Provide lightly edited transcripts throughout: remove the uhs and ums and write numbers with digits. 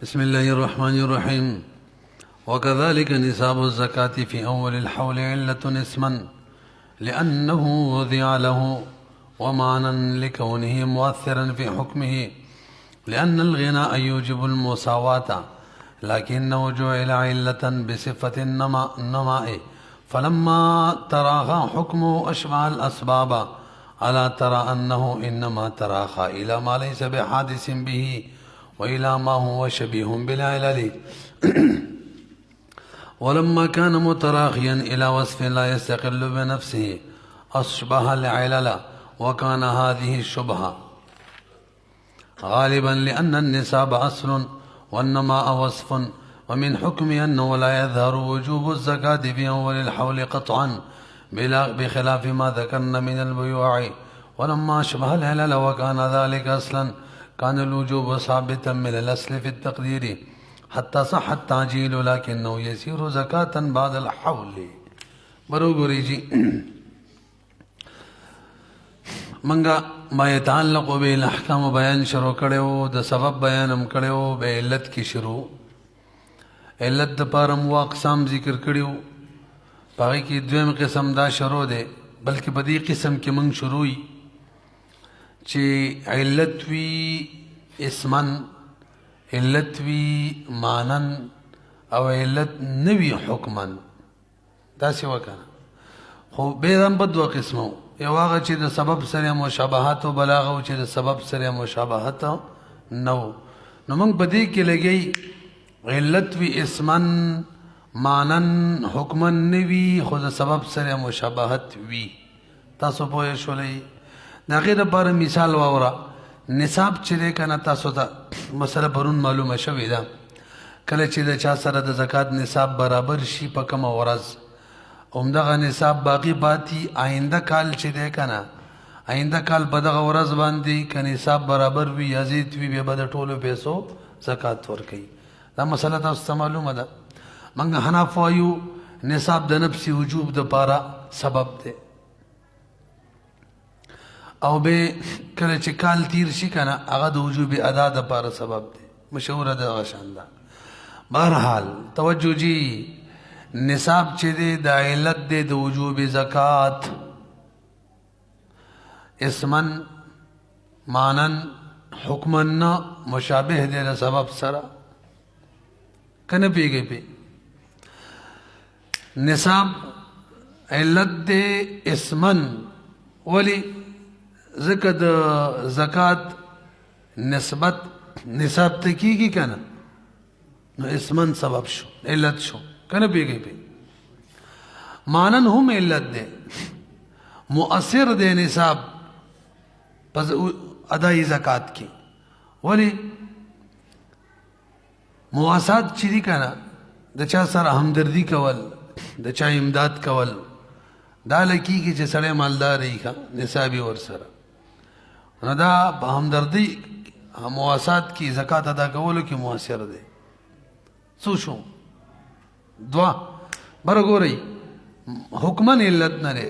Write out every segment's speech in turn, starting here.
بسم الله الرحمن الرحيم. وكذلك نصاب الزكاة في أول الحول علة اسما لأنه وضع له ومعنى لكونه مؤثرا في حكمه، لأن الغناء يوجب المساواة، لكنه جعل علة بصفة النماء، فلما تراخى حكمه أشبه الأسباب. ألا ترى أنه إنما تراخى إلى ما ليس بحادث به وإلى ما هو شبيه بالعلل ولما كان متراخيا إلى وصف لا يستقل بنفسه أشبه العلل، وكان هذه الشبهة غالبا لأن النساب أصل والنماء وصف، ومن حكمه أنه لا يظهر وجوب الزكاة في أول الحول قطعا بخلاف ما ذكرنا من البيوع. ولما أشبه العلل وكان ذلك أصلا كان الوجوب ثابتا من الأصل في التقدير حتى صح التعجيل، لكنه يسير زكاة بعد الحول. بروغوري جي منگا ما يتعلق بالأحكام بیان شروع کړو، د سبب بیانم کړو، به علت کی شروع. علت د پاره مو اقسام ذکر کړیو، پای کې دویم قسم دا شروع ده، بلکې په دې قسم کې موږ شروعي چې علت وی اسمن، علت وی مانن، او علت نوی حکمن. داسې وکړه خو به هم په دوه قسمو، یو هغه چې د سبب سره مشابهت او بلاغه، او چې د سبب سره مشابهت نو موږ په دې کې لګي علت وی اسمن مانن حکمن نوی، خو د سبب سره مشابهت وی. تاسو پوه شولئ؟ د هغې دپاره مثال واوره. نصاب چې دی که نه، تاسو ته مسله پرون معلومه شوې ده، کله چې د چا سره د زکات نصاب برابر شي په کومه ورځ، همدغه نصاب باقي پاتې، آینده کال چې دی که نه، آینده کال په دغه ورځ باندې که نصاب برابر وي یا زیات وي، بیا به د ټولو پیسو زکات ورکوي. دا مسله تاسو ته معلومه ده. موږ حناف وایو نصاب د نفسي وجوب دپاره سبب دی، او به کله چې کال تیر شي که نه، هغه د وجوب ادا دپاره سبب دی. مشهوره ده هغه شان ده. بهرحال توجه جی، نصاب چې دی د علت دی د وجوب زکات، اسمن مانن حکمن نه مشابه دی د سبب سره، که نه پیږئ پې. نصاب علت دی اسمن، ولی ځکه د زکات نسبت نصاب ته کیږي که نه، نو اسمن سبب شو، علت شو، که نه پیږئ پې. مانن هم علت دی، مؤثر دی نصاب پس ادائی زکات کی. ولی مواسات چې دي که نه، د چا سره همدردي کول، د چا امداد کول، دا لکېږي چې سړی مالدار وي ښه، نصاب یې ورسره، نو دا په همدردي مواسات کې زکات ادا کولو کې مؤثر دی. څو شو؟ دوه. بره ګورئ، حکمن علت نه دی.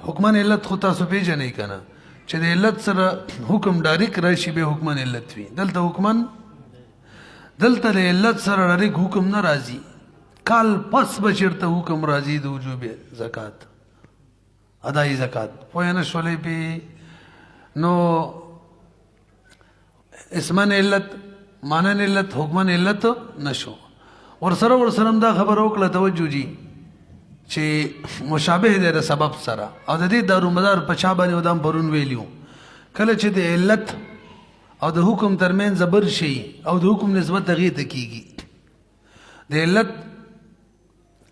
حکمن علت خو تاسو پېژنئ که نه، چې د علت سره حکم ډایرک راشي به حکمن علت وي. دلته حکمن، دلته د علت سره ډایرک حکم نه راځي، کال پس به چېرته حکم راځي د وجوب زکات، ادائی زکات. پوه نه شولئ پې؟ نو اسمن علت، مانن علت، حکمن علت نشو. ورسره هم دا خبره وکړه، توجه جی، چې مشابه دی د سبب سره، او د دې دارومدار په چا باندې ودام پرون ویلیو، کله چې د علت او د حکم ترمنځ زبر شي او د حکم نسبت هغې ته کېږي، د علت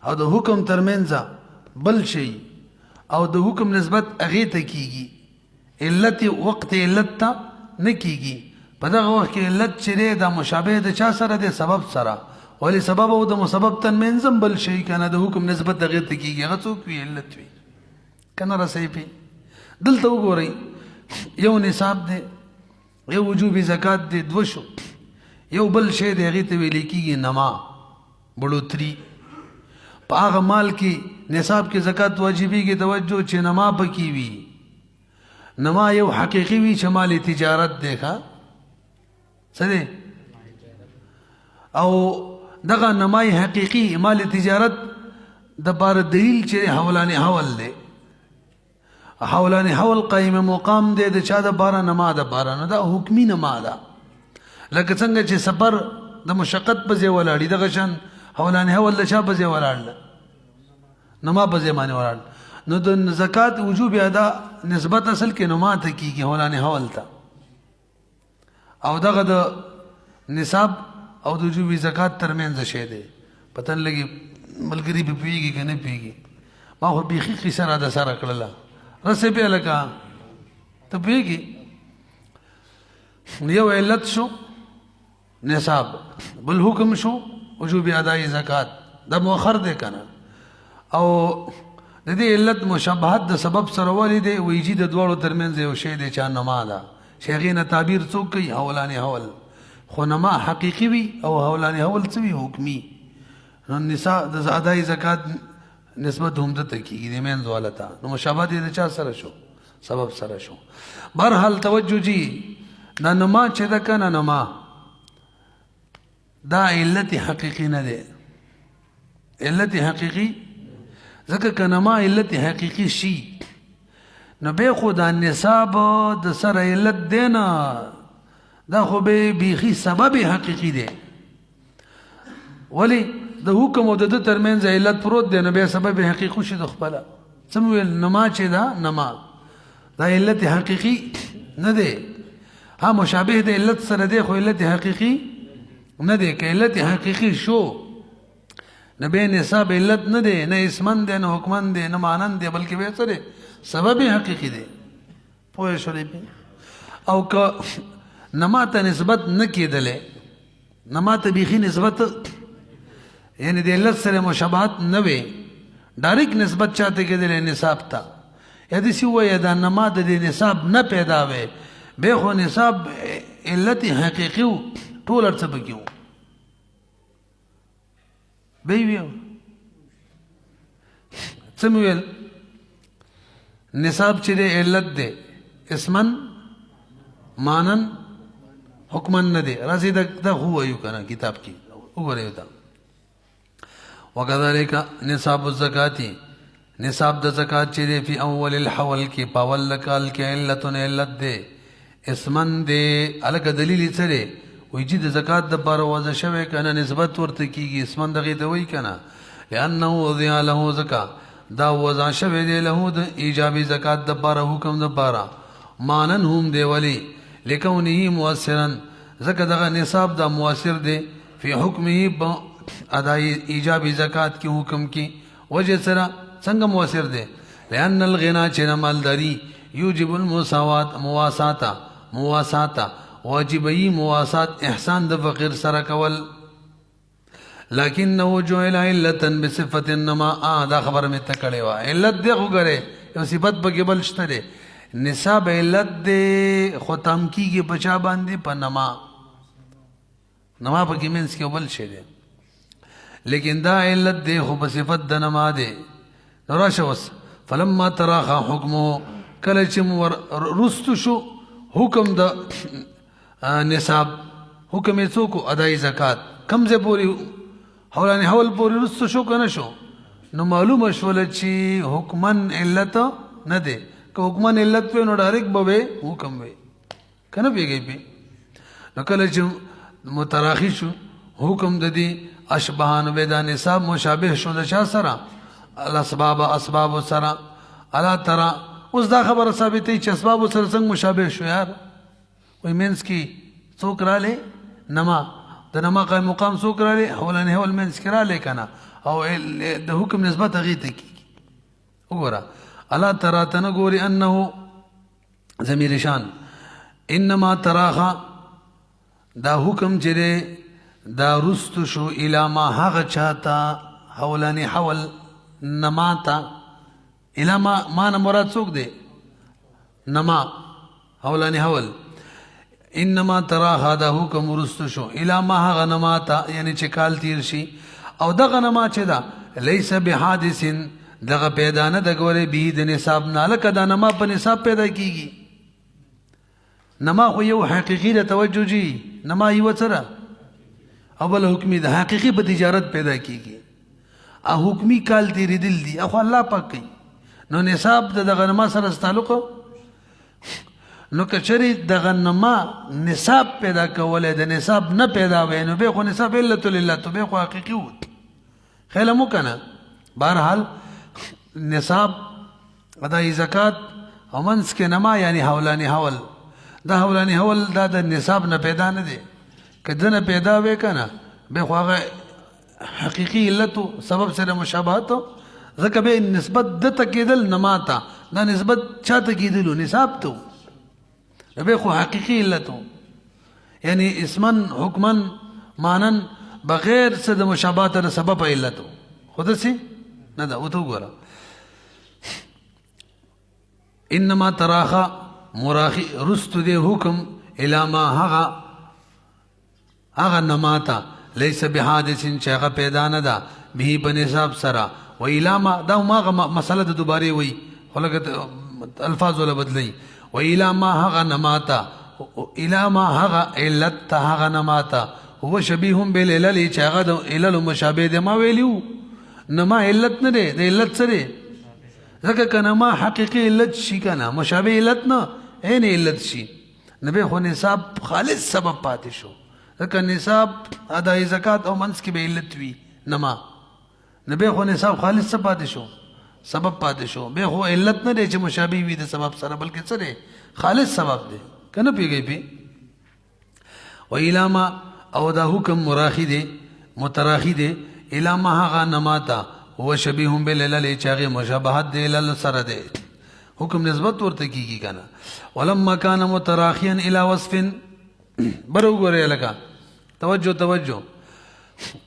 او د حکم ترمنځ بل شي او د حکم نسبت هغې ته کېږي، علت وقت علت ته نه کېږي. په دغه وخت کې علت چې دی دا مشابه د چا سره دی؟ سبب سره. ولی سبب او د مسبب ترمنځ هم بل شي که نه، د حکم نسبت هغې ته کېږي، هغه څوک وي؟ علت وي، که نه رسئ پې. دلته وګورئ، یو نصاب دی، یو وجوب زکات دی، دوه شو. یو بل شی دی هغې ته ویلی کېږي نما، بړوتري. په هغه مال کې نصاب کې زکات واجبېږي، توجه، چې نما پکې وي. نما یو حقیقي وي چې مال تجارت دی، ښه څه دی؟ او دغه نمای حقیقي مال تجارت د بار دلیل چې حولان حول دی حولان حول قائم مقام دی د چا د بار نما د بار نه دا حکمی نما ده لکه څنګه چې سفر د مشقت په ځای ولاړی دغه شان حولان حول د چا په ځای ولاړ نما په ځای باندې ولاړ نو د زکات وجوب ادا نسبت اصل کې نما ته کیږي حولان حول ته او دغه د نصاب او د وجوب زکات ترمنځ شی دی پتن لګي ملګری په پیږي کنه پیږي ما خو بيخي قصه را د سره کړله رسې په لکه ته پیږي یو علت شو نصاب بل حکم شو وجوب اداء زکات د مؤخر دی کنه او د دې علت مشابهت د سبب سره ولې دی ویجی د دوړو ترمنځ یو شی دی چې نما ده شیخینه تعبیر څوک کوي حولان حول خو نما حقیقي وي او حولان حول څه وي حکمی نو نساء د اداء زکات نسبت هم د تکیږي د مین زوالتا نو مشابهت د چا سره شو سبب سره شو برحال توجه جی دا نما چې دا کنه نما دا علت حقیقی نه ده علت حقیقی ځکه کنما علت حقیقی شي نو به خدا نصاب د سره علت دینا دا خو به بیخي سبب حقیقی ده ولی د حکم او د ترمنځ علت پروت دی نو به سبب حقیقی شي د خپل سمویل نما چې دا نما دا علت حقیقی نه ده ها مشابه د علت سره ده خو علت حقیقی نه ده که علت حقیقی شو نه به نصاب علت نه ده نه اسمن ده نه حکمن ده نه مانن ده بلکې به سره سبب حقیقی ده پوه شولې او که نما ته نسبت نه کېدلې نما ته بیخي نسبت یعنی د علت سره مشابهت نه وي ډایرکټ نسبت چاته کېدلې نصاب ته یدي سی وای دا نما د نصاب نه پیدا وي به خو نصاب علت حقیقی ټول ارڅ بګیو به ویو سمویل نصاب چې د علت ده اسمن مانن حکمن نه ده راځي دا هو وایو کنه کتاب کې وګورئ دا وکذالک نصاب الزکات نصاب د زکات چې دی په اول الحول کې پاول کال کې علت ده اسمن ده الګ دلیل سره ویجی د زکات د بار وځ شوی کنه نسبت ورته کیږي اسمن دغه ته وای کنه لانه وضع له زکا دا وځ شوی دی له د ایجابي زکات د بار حکم د بار مانن هم دی ولی لکونه مؤثرا زکه دغه نصاب دا مؤثر دی فی حکمه ادای ایجابي زکات کی حکم کی وجه سره څنګه مؤثر دی لان الغنا چې مالداری یوجب المساوات مواساتا واجبی مواسات احسان د فقیر سره کول لکنه جعل علتا بصفه النما دا خبر مې تکړه وا علت دی خو غره یو صفت په کې بل شته نصاب علت دی ختم کیږي بچا باندې په نما په کې منس کې بل شي دی لیکن دا علت دی خو په صفت د نما دی راشوس فلما تراخ حکمه کله چې رست شو حکم د نصاب حکم یې څوک ادای زکات کم ځای پوری حولان حول پوری رست شو کنه شو نو معلومه شول چې حکمن علت نه دی که حکمن علت په نو ډایرکټ به حکم وي کنه پیږي په نو کله چې متراخی شو حکم د دې اشبهان ودا نصاب مشابه شو د چا سره اسباب سره الا ترى اوس دا خبره ثابتې چې اسباب سره څنګه مشابه شو یار وای مینس کی څوک را لې نما د نما قائم مقام څوک را لې حولان حول مینس کی را لې کنه او د حکم نسبت هغه ته کی وګوره الا ترى تنګوري انه ضمیر شان انما تراخا دا حکم چې دا رست شو الی ما هغه چاته حولان حول نماتا الی ما مراد څوک دی نما حولان حول انما ترى هذا حکم رست شو الی ما هغه نماتا یعنی چې کال تیر شي او دغه نما چې دا ليس بحادث دغه پیدا نه دغه به د نصاب نه لکه دا نما په نصاب پیدا کیږي نما خو یو حقیقی د توجه جی نما یو سره اول حکمی د حقیقي په تجارت پیدا کیږي ا حکمی کال تیریدل دي اخو الله پاک کوي نو نصاب د غنما سره تعلق نو کچری د غنما نصاب پیدا کولای د نصاب نه پیدا وای نو به خو نصاب الا لله تو به خو حقیقي و خیال مو کنه بهرحال نصاب ادای زکات او منس کې نما یعنی حولانی حول دا حولانی حول دا د نصاب نه پیدا نه دي کله نه پیدا وې کنه به خو هغه حقیقي علت سبب سره مشابهت ځکه به نسبت د تکیدل نماتا دا نسبت چاته کیدلو نصاب ته به خو حقیقي علت یعنی اسمن حکمن مانن بغیر څه د مشابهت سره سبب علت خود سي نه دا وته ګوره انما تراخا مراخي رست دي حکم الى ما هغه نماتا ليس بحادث شيغه پیدا نه ده به بنصاب سرا و الى ما دا ما مساله د دوباره وي خلک الفاظ ولا بدلی و الى ما هغه نماتا الى ما هغه علت هغه نماتا هو شبيه بالعلل شيغه د علل مشابه ده ما ویلیو نما علت نه ده د علت سره ځکه کنه ما حقیقي علت شي کنه مشابه علت نه عین علت شي نبی خو نصاب خالص سبب پاتې شو ځکه نصاب ادای زکات او منس کې به علت وي نما نبی خو نصاب خالص څه پاتې شو سبب پاتې شو به خو علت نه دی چې مشابه وي د سبب سره بلکې څه دی خالص سبب دی کنه پیږي پی و الهما او دا حکم مراخی دی متراخی دی الهما هغه نماتا هو شبيه بالعلل چاغه مشابهت دی علل سره دی حکم نسبت ورته کیږي کنه ولما كان متراخيا الى وصف برو ګوره لکه توجه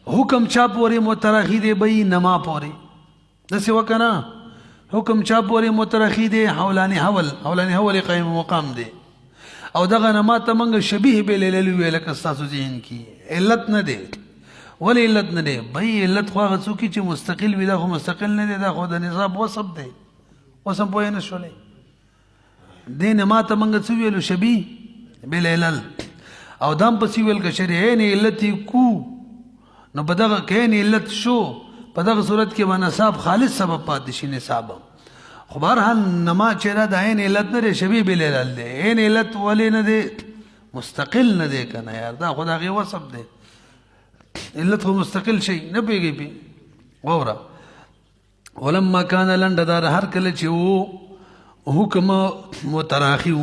حکم چا پوری متراخی دی بئی نما پوری دسی وکنه حکم چا پوری متراخی دی حولانی حول قائم مقام دی او دغه نما ته منګ شبيه بالعلل ویل کستاسو ذهن کی علت نه دی ولی علت نه دی بئی علت خو هغه څوک چې مستقل وي دا خو مستقل نه دی دا خو د نصاب وصف دی وسم پوه نه شولې دین ما ته منګ څه ویلو شبيه بالعلل او دام پسې ویل که شریعه نه علت کو نو په دغه کې نه علت شو په دغه صورت کې باندې نصاب خالص سبب پاتې شي نصاب خو بهرحال نما چې را د عین علت نه شبيه بالعلل دی عین علت ولې نه دی مستقل نه دی کنه یار دا خدای وصف دی علت خو مستقل شي نه پیږي پی وره ولما كان لنددار هر کله چې وو حکم متراخی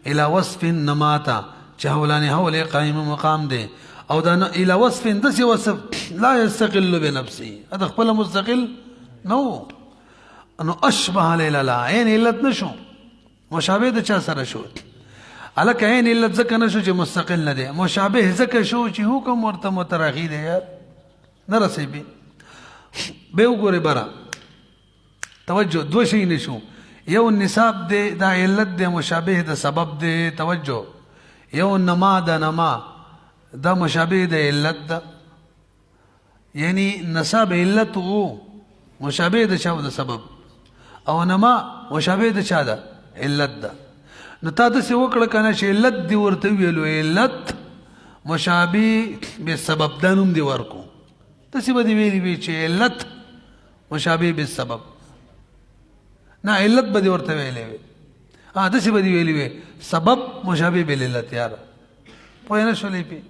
الى وصف نماتا چاولانی حول قائم مقام دی او دا الى وصف دسی وصف لا يستقل بنفسه هذا خپل مستقل نو انه اشبه لا عین علت نشو مشابه د چا سره شو الک عین علت ځکه نشو چې مستقل نه دی مشابه ځکه شو چې حکم ورته متراخی دی یار نه رسیبي به وګوره برا توجه دو شي نشو یو نصاب دی دا علت دی مشابه د سبب دی توجه یو نما دا مشابه د علت دا یعنی نصاب علت وو مشابه د چا د سبب او نما مشابه د چا دا علت دا نو تا د څه وکړه کنه چې علت دی ورته ویلو علت مشابه به سبب دانوم دی ورکو تاسو به دی ویلی چې علت مشابه به سبب نه علت به ورته ویلې تاسو به دی ویلی سبب مشابه به علت یار پوه نه شولې پی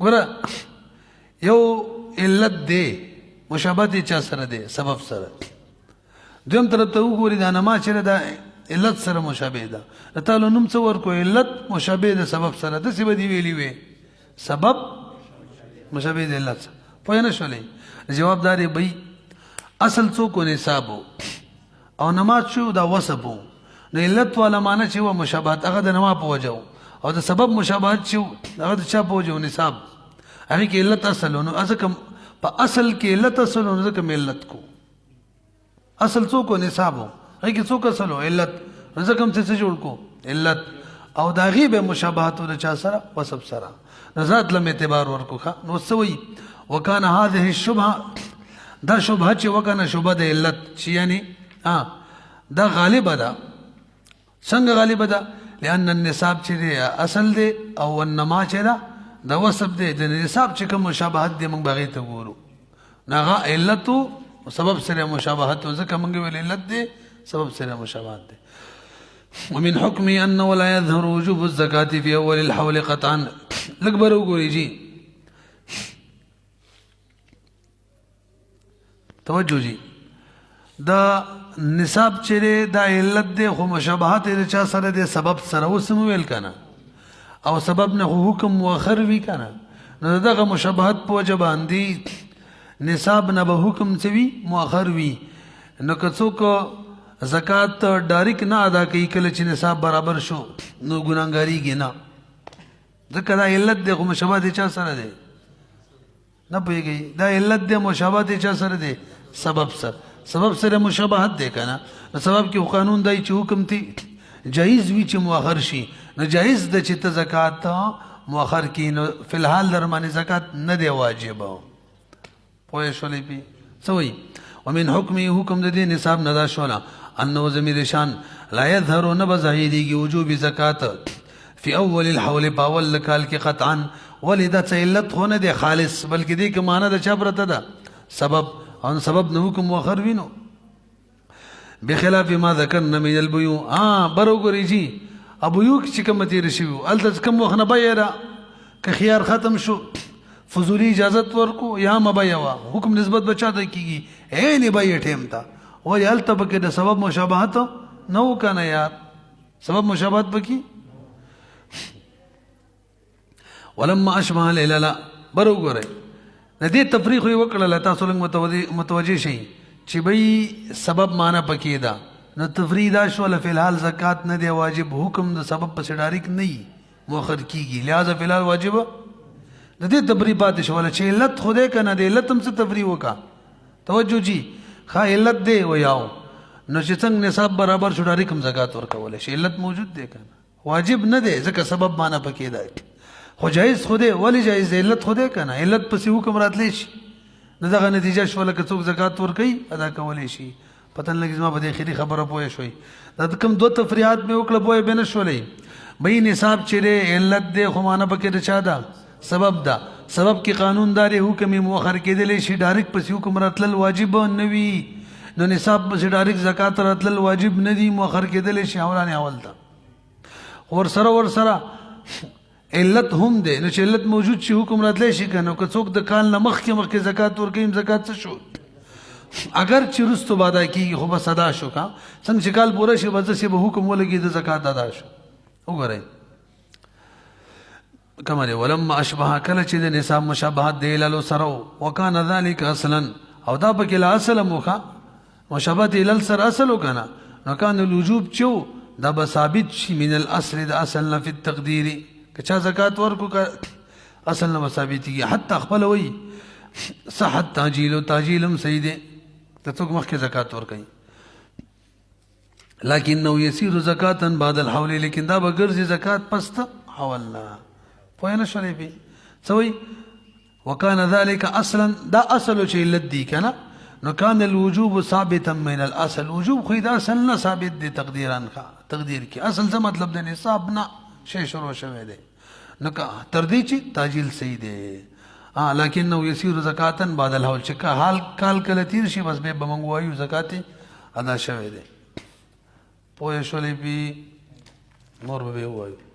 ګوره یو علت دی مشابه دي چا سره دی سبب سره دویم طرف ته وګوري دا نما چې دا علت سره مشابه ده تعالی نوم څه ورکو علت مشابه ده سبب سره د څه بدی ویلی وي سبب مشابه ده علت پوه نه شولې جواب داري بھئی اصل څوک نصاب او نماز شو دا وصف نو علت والا معنی چې و مشابهت هغه د نما په وجو او د سبب مشابهت شو هغه د چا په وجو نصاب هغه کې علت اصل نو ازکه په اصل کې علت اصل نو ځکه علت کو اصل څوک نصاب هغه کې څوک اصل علت ځکه هم څه جوړ کو علت او دا غیب مشابهت د چا سره وصف سره ذات لم اعتبار ورکو نو سوي وکانه هذه الشبهه دا شبهه چې وکانه شبهه د علت چې یعنی دا غالب ده څنګه غالب ده لأن النصاب چې دی اصل دی او النما چې ده دا وصف دی د نصاب چې کوم مشابهت دی موږ باغې ته ګورو ناغه علت سبب سره مشابهت ځکه موږ ویل علت دی سبب سره مشابهت دی ومن حكمه انه لا يظهر وجوب الزكاه في اول الحول قطعا لکبر وګورئ جی توجه جی دا نصاب چره دا علت دی خو مشابهت د چا سره دی سبب سره وسم ویل کنه او سبب نه حکم مؤخر وی کنه نو دغه مشابهت په وجه باندې نصاب نه به حکم سوي مؤخر وی نو کڅوک زکات ډایرک نه ادا کوي کله چې نصاب برابر شو نو ګناګاریږي نه ځکه دا علت دی خو مشابهت چا سره دی نه پوهیږي دا علت دی مشابهت چا سره دی سبب سره مشابهت دی کنه نو سبب کې قانون دی چې حکم تی جایز وی چې مؤخر شي نو جایز د چې ته زکات مؤخر کی نو فی الحال در باندې زکات نه دی واجب پوه شولې پی سوی ومن حکمه حکم د دې نصاب نه دا شولا انه ضمیر شان لا يظهر نبظهيدي وجوب زکات فی اول الحول باول کال کې قطعا ولذا علت هونه دی خالص بلکې دې کې معنی د چا پرته ده سبب او سبب نه حکم مؤخر وینو بخلاف ما ذکرنا من البيوع بروګری جی ابو یو چې کوم تیر شو الته کوم وخت نه بیره که خيار ختم شو فضولی اجازت ورکو یا مبیوا حکم نسبت بچا ته کیږي اے نه بای ټیم تا او الته بکې د سبب مشابهت نو کنه یار سبب مشابهت بکی ولما اشبه الهلال بروګره ندې تفریق وکړه تاسو لنګ متوجي شي چې بای سبب معنا پکې دا نو تفریدا شو له فلحال زکات نه دی واجب حکم د سبب په ډایرک نه مؤخر کیږي لہذا فلحال واجب د دې تبریبات شو له چې علت خوده کنه د علت هم څه تفریح وکا توجه جی خا علت دی و یاو نو چې څنګه نصاب برابر شو ډایرک هم زکات ورکول شي علت موجود دی کنه واجب نه دی ځکه سبب معنا پکې دی خو جایز خوده ولی جایز علت خوده کنه علت پس حکم راتلی شي نو دغه نتیجه شو لکه څوک زکات ورکي ادا کولای شي پتن لګي زما په دې خېری خبره پوه شوي دا کوم دوه تفریحات مې وکړه پوه به نه شولې بې نصاب چیرې علت دې خو معنا پکې د چا ده سبب ده سبب کې قانونداري حکم مؤخر کېدلی شي ډایرک پس حکم راتلل واجب نه وي نو نصاب پس ډایرک زکات راتلل واجب نه دي مؤخر کېدلی شي اولانه اول ده ور سره علت هم ده نو چې علت موجود شي حکم راتلی شي کنه که څوک د کال نه مخکې زکات ورکوي زکات څه شو اگر چې رستو بادا کیږي خو بس ادا شو کا څنګه چې کال پوره شي بس به حکم ولګي د زکات ادا شو وګورئ کمره ولما اشبه کله چې د نصاب مشابهت دی لاله سره وکانه ذلك اصلا او دا پکې لا اصل موخه مشابهت ال سر اصل کنه نو کان الوجوب چو دا به ثابت شي من الاصل د اصل فی التقدیر کچا زکات ورکو اصل نه ثابتي حتی خپل وی صحت تاجیلم سیده تڅوک مخکې زکات ورکړي لكنه يسير زکاتا بعد الحول لیکن دا به ګرځي زکات پس ته حول نه پوه نه شولې به سوي وكان ذلك اصلا دا اصل شيء لدي کنه نو كان الوجوب ثابتا من الاصل وجوب خو دا اصل نه ثابت دي تقديرا تقدیر کې اصل څه مطلب د نصاب نه شی شروع شوه دی نو تر دې چې تاجیل صحیح دی لكنه يسير زکاتا بعد الحول چې حال کال کله تیر شي بس به بمنګ وایو زکات ادا شوه دی پوه شولې به نور به وایو